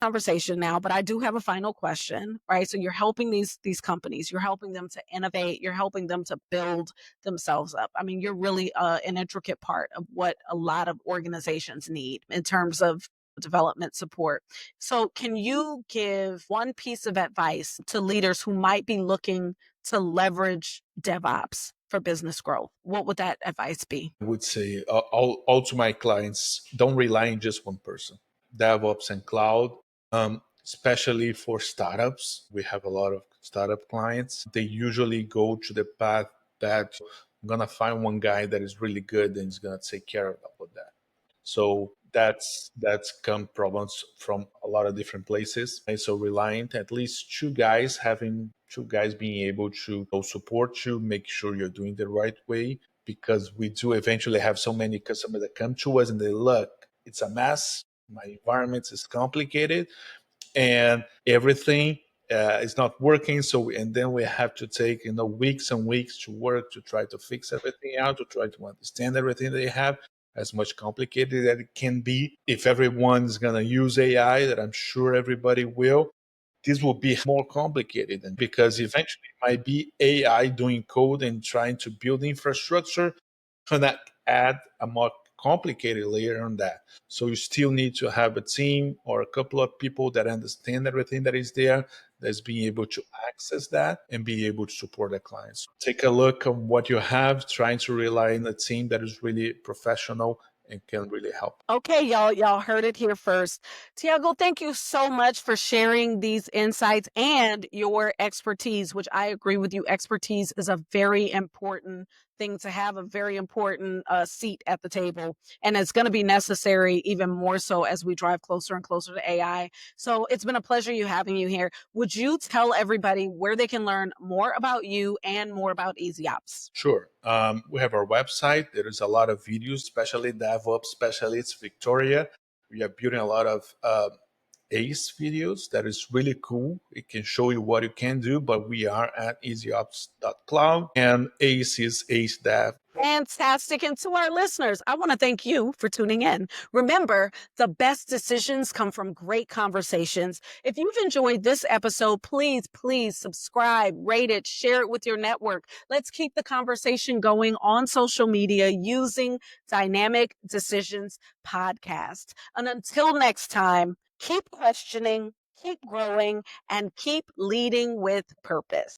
conversation now, but I do have a final question, right? So you're helping these companies, you're helping them to innovate, you're helping them to build themselves up. I mean, you're really an intricate part of what a lot of organizations need in terms of development support. So can you give one piece of advice to leaders who might be looking to leverage DevOps for business growth? What would that advice be? I would say all to my clients, don't rely on just one person. DevOps and cloud, especially for startups. We have a lot of startup clients. They usually go to the path that I'm gonna find one guy that is really good and is gonna take care of all of that. So that's come problems from a lot of different places. And so reliant at least having two guys being able to support you, make sure you're doing the right way, because we do eventually have so many customers that come to us and they look, it's a mess. My environment is complicated and everything is not working. And then we have to take weeks and weeks to work to try to fix everything out, to try to understand everything they have. As much complicated that it can be, if everyone's gonna use AI, that I'm sure everybody will, this will be more complicated, and because eventually it might be AI doing code and trying to build infrastructure, gonna add a more complicated layer on that. So you still need to have a team or a couple of people that understand everything that is there, that's being able to access that and be able to support the clients. Take a look at what you have, trying to rely on a team that is really professional and can really help. Okay, y'all heard it here first. Tiago, thank you so much for sharing these insights and your expertise, which I agree with you. Expertise is a very important thing to have, a very important seat at the table. And it's going to be necessary even more so as we drive closer and closer to AI. So it's been a pleasure having you here. Would you tell everybody where they can learn more about you and more about EZOps? Sure. We have our website. There is a lot of videos, especially DevOps specialists, Victoria. We are building a lot of ACE videos that is really cool. It can show you what you can do, but we are at EZOps.cloud and ACE is ACE Dev. Fantastic. And to our listeners, I want to thank you for tuning in. Remember, the best decisions come from great conversations. If you've enjoyed this episode, please subscribe, rate it, share it with your network. Let's keep the conversation going on social media using Dynamic Decisions Podcast. And until next time, keep questioning, keep growing, and keep leading with purpose.